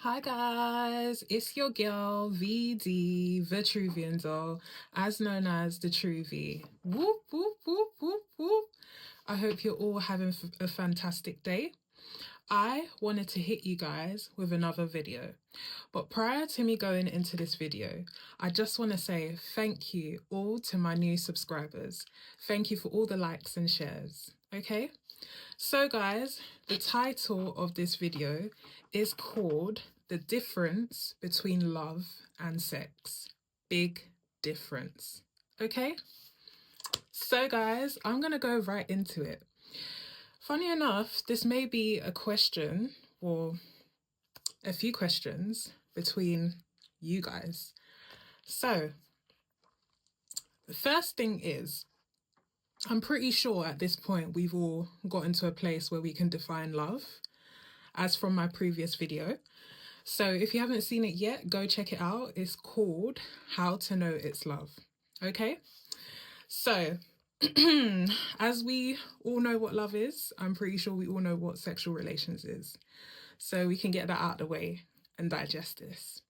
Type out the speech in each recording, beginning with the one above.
Hi guys, it's your girl VD, the Truvian doll, as known as the Truvie. Whoop, whoop, whoop, whoop, whoop. I hope you're all having a fantastic day. I wanted to hit you guys with another video, but prior to me going into this video, I just want to say thank you all to my new subscribers. Thank you for all the likes and shares, okay? So guys, the title of this video is called The Difference Between Love and Sex. Big difference, okay? So guys, I'm gonna go right into it. Funny enough, this may be a question or a few questions between you guys. So, the first thing is, I'm pretty sure at this point we've all gotten to a place where we can define love, as from my previous video. So if you haven't seen it yet, go check it out. It's called How to Know It's Love. Okay? So, as we all know what love is, I'm pretty sure we all know what sexual relations is. So we can get that out of the way and digest this.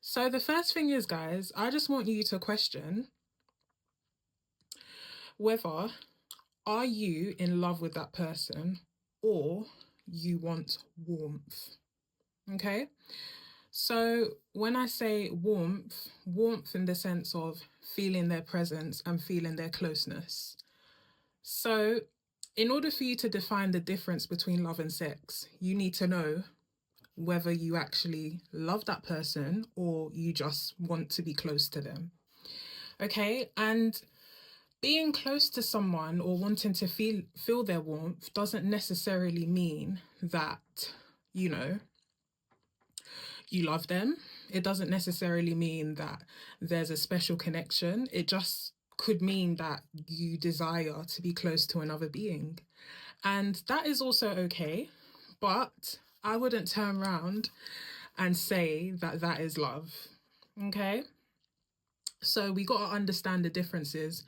So the first thing is, guys, I just want you to question whether are you in love with that person or you want warmth. Okay? So when I say warmth in the sense of feeling their presence and feeling their closeness. So in order for you to define the difference between love and sex, you need to know whether you actually love that person or you just want to be close to them. Okay? And being close to someone or wanting to feel their warmth doesn't necessarily mean that, you know, you love them. It doesn't necessarily mean that there's a special connection. It just could mean that you desire to be close to another being. And that is also okay, but I wouldn't turn around and say that that is love. Okay? So we got to understand the differences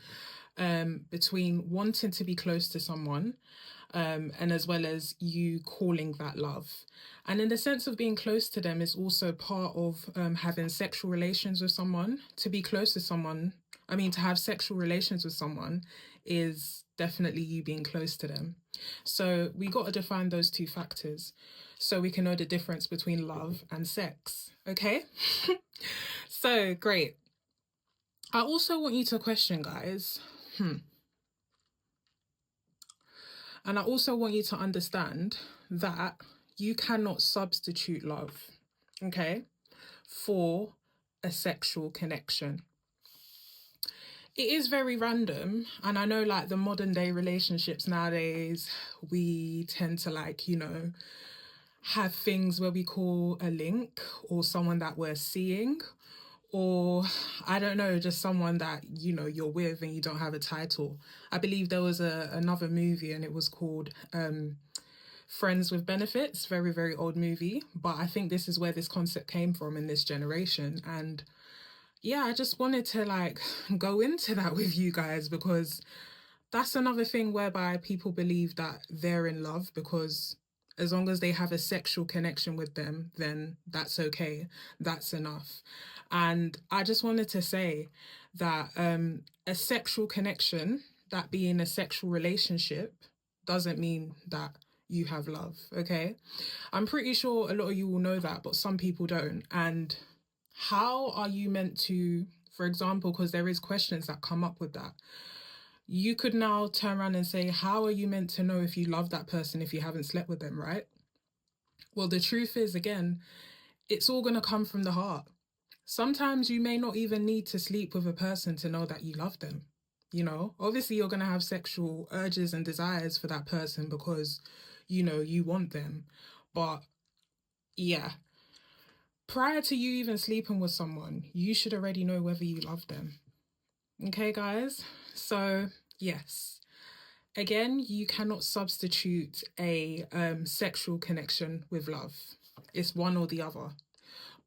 between wanting to be close to someone and as well as you calling that love. And in the sense of being close to them is also part of having sexual relations with someone. To be close to someone, to have sexual relations with someone is definitely you being close to them. So we got to define those two factors so we can know the difference between love and sex, okay? So, great. I also want you to question, guys, and I also want you to understand that you cannot substitute love, okay, for a sexual connection. It is very random. And I know like the modern day relationships nowadays, we tend to have things where we call a link or someone that we're seeing, or I don't know, just someone that, you're with and you don't have a title. I believe there was another movie and it was called Friends with Benefits, very, very old movie. But I think this is where this concept came from in this generation. And yeah, I just wanted to go into that with you guys because that's another thing whereby people believe that they're in love because as long as they have a sexual connection with them, then that's okay. That's enough. And I just wanted to say that a sexual connection, that being a sexual relationship, doesn't mean that you have love, okay? I'm pretty sure a lot of you will know that, but some people don't. And how are you meant to, for example, because there is questions that come up with that, you could now turn around and say, how are you meant to know if you love that person if you haven't slept with them, right? Well, the truth is, again, it's all going to come from the heart. Sometimes you may not even need to sleep with a person to know that you love them. Obviously you're going to have sexual urges and desires for that person because, you want them. But yeah, prior to you even sleeping with someone, you should already know whether you love them. Okay, guys? So yes, again, you cannot substitute a sexual connection with love. It's one or the other.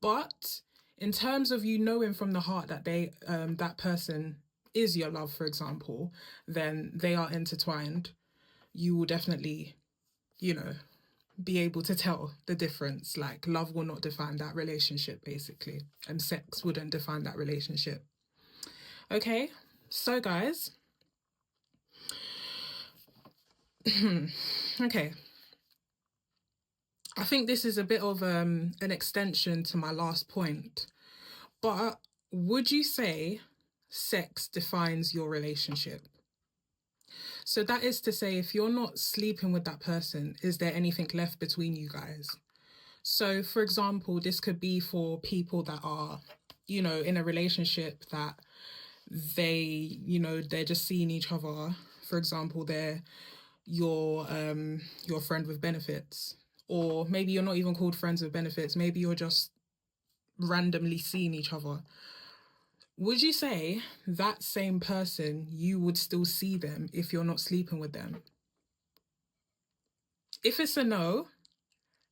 But in terms of you knowing from the heart that that person is your love, for example, then they are intertwined. You will definitely, be able to tell the difference. Like, love will not define that relationship, basically, and sex wouldn't define that relationship. Okay, so guys, okay, I think this is a bit of an extension to my last point, but would you say sex defines your relationship? So that is to say, if you're not sleeping with that person, is there anything left between you guys? So, for example, this could be for people that are, you know, in a relationship that they, you know, they're just seeing each other. For example, they're your friend with benefits, or maybe you're not even called friends with benefits. Maybe you're just randomly seeing each other. Would you say that same person, you would still see them if you're not sleeping with them? If it's a no,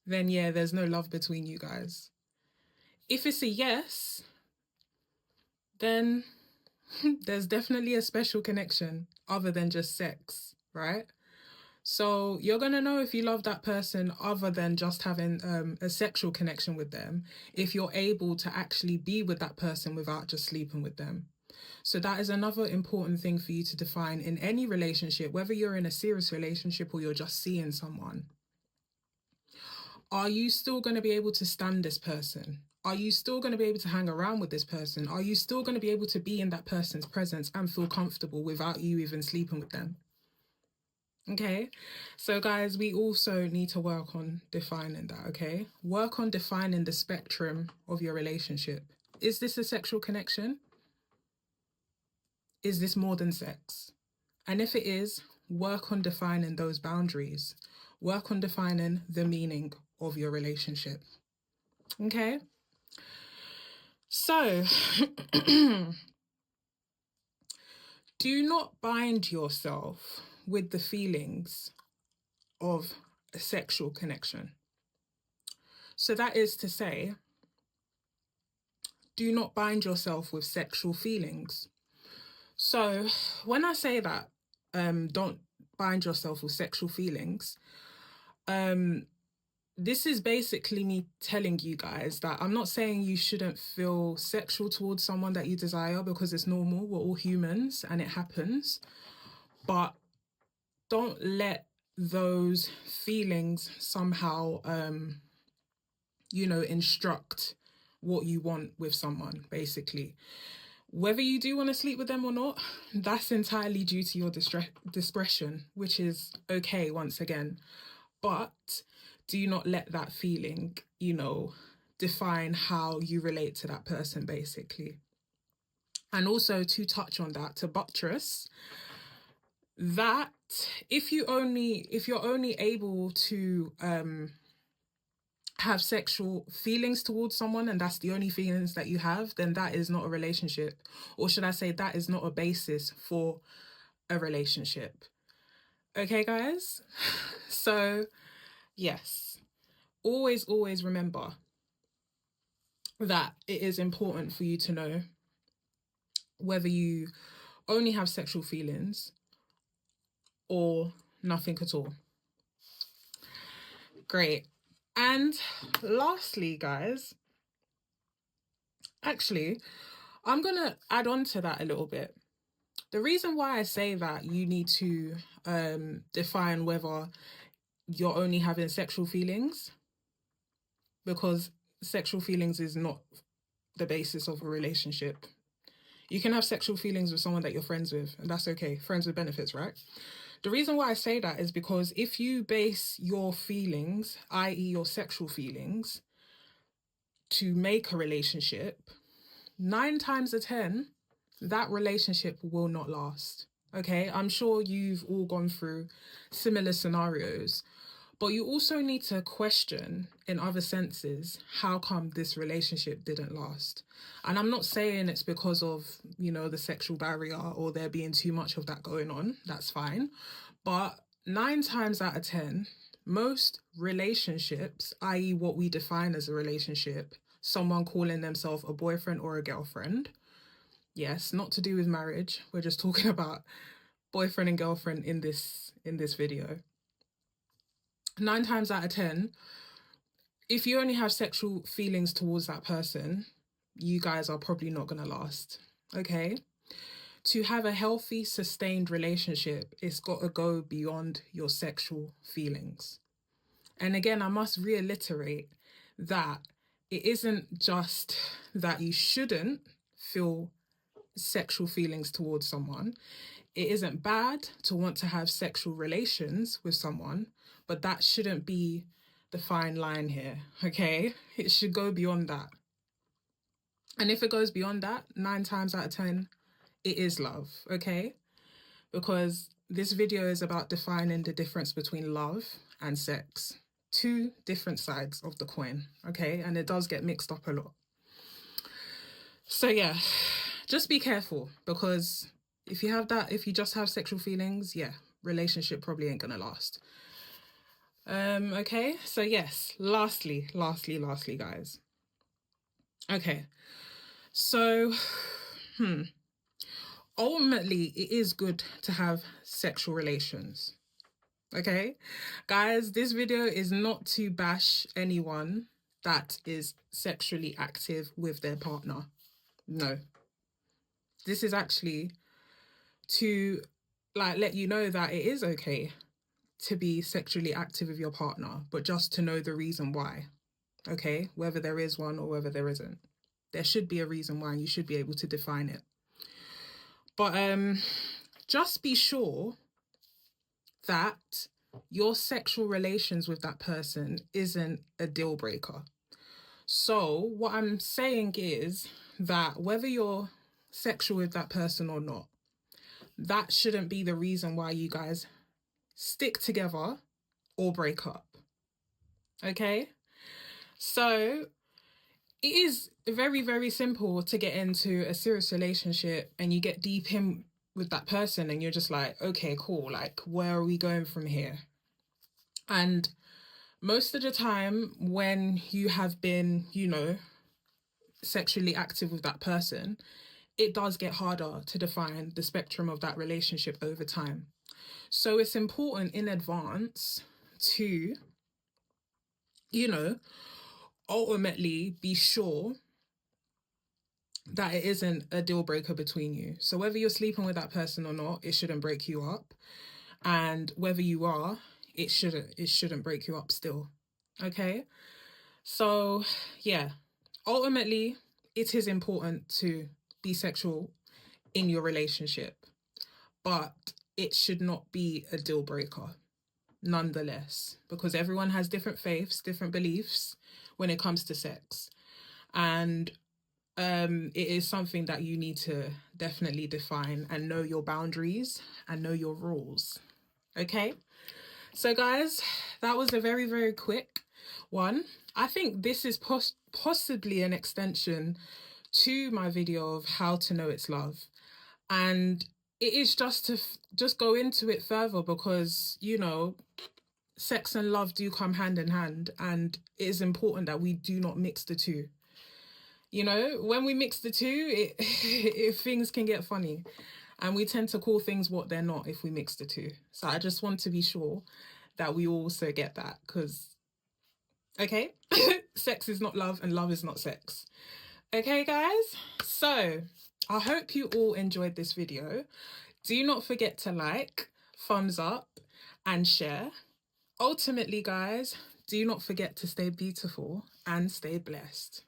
then yeah, there's no love between you guys. If it's a yes, then there's definitely a special connection other than just sex, right? So you're going to know if you love that person other than just having a sexual connection with them, if you're able to actually be with that person without just sleeping with them. So that is another important thing for you to define in any relationship, whether you're in a serious relationship or you're just seeing someone. Are you still going to be able to stand this person? Are you still going to be able to hang around with this person? Are you still going to be able to be in that person's presence and feel comfortable without you even sleeping with them? Okay, so guys, we also need to work on defining that, okay? Work on defining the spectrum of your relationship. Is this a sexual connection? Is this more than sex? And if it is, work on defining those boundaries. Work on defining the meaning of your relationship. Okay? So, do not bind yourself with the feelings of a sexual connection. So that is to say, do not bind yourself with sexual feelings. So when I say that, don't bind yourself with sexual feelings, this is basically me telling you guys that I'm not saying you shouldn't feel sexual towards someone that you desire, because it's normal. We're all humans and it happens. But don't let those feelings somehow, instruct what you want with someone, basically. Whether you do want to sleep with them or not, that's entirely due to your discretion, which is okay, once again. But do not let that feeling, define how you relate to that person, basically. And also, to touch on that, to buttress that, if you're only able to have sexual feelings towards someone and that's the only feelings that you have, then that is not a relationship. Or should I say, that is not a basis for a relationship. Okay, guys? So, yes, always remember that it is important for you to know whether you only have sexual feelings or nothing at all. Great. And lastly, guys, actually, I'm going to add on to that a little bit. The reason why I say that you need to define whether you're only having sexual feelings, because sexual feelings is not the basis of a relationship. You can have sexual feelings with someone that you're friends with, and that's okay. Friends with benefits, right? The reason why I say that is because if you base your feelings, i.e. your sexual feelings, to make a relationship, 9 times out of 10, that relationship will not last. Okay, I'm sure you've all gone through similar scenarios, but you also need to question, in other senses, how come this relationship didn't last? And I'm not saying it's because of, the sexual barrier or there being too much of that going on. That's fine. But 9 times out of 10, most relationships, i.e. what we define as a relationship, someone calling themselves a boyfriend or a girlfriend, yes, not to do with marriage. We're just talking about boyfriend and girlfriend in this video. 9 times out of 10, if you only have sexual feelings towards that person, you guys are probably not going to last. Okay? To have a healthy, sustained relationship, it's got to go beyond your sexual feelings. And again, I must reiterate that it isn't just that you shouldn't feel sexual feelings towards someone. It isn't bad to want to have sexual relations with someone, but that shouldn't be the fine line here, okay? It should go beyond that. And if it goes beyond that, 9 times out of 10, it is love, okay? Because this video is about defining the difference between love and sex. 2 different sides of the coin, okay? And it does get mixed up a lot. So yeah, just be careful, because if you just have sexual feelings, yeah, relationship probably ain't gonna last. Okay, so yes, lastly, guys. Okay, so, ultimately, it is good to have sexual relations. Okay, guys, this video is not to bash anyone that is sexually active with their partner. No. This is actually to let you know that it is okay to be sexually active with your partner, but just to know the reason why. Okay, whether there is one or whether there isn't. There should be a reason why, and you should be able to define it. But just be sure that your sexual relations with that person isn't a deal breaker. So what I'm saying is that whether you're sexual with that person or not, that shouldn't be the reason why you guys stick together or break up. Okay? So it is very, very simple to get into a serious relationship and you get deep in with that person and you're just like, okay, cool, like, where are we going from here? And most of the time when you have been, sexually active with that person, it does get harder to define the spectrum of that relationship over time. So it's important in advance to, ultimately be sure that it isn't a deal breaker between you. So whether you're sleeping with that person or not, it shouldn't break you up. And whether you are, it shouldn't break you up still. Okay? So yeah, ultimately, it is important to be sexual in your relationship, but it should not be a deal breaker nonetheless, because everyone has different faiths, different beliefs when it comes to sex. And it is something that you need to definitely define and know your boundaries and know your rules. Okay? So guys, that was a very, very quick one. I think this is possibly an extension to my video of how to know it's love. And it is just to just go into it further because, sex and love do come hand in hand, and it is important that we do not mix the two. When we mix the two, things can get funny, and we tend to call things what they're not if we mix the two. So I just want to be sure that we also get that, because, okay, sex is not love and love is not sex. Okay, guys? So I hope you all enjoyed this video. Do not forget to like, thumbs up, and share. Ultimately, guys, do not forget to stay beautiful and stay blessed.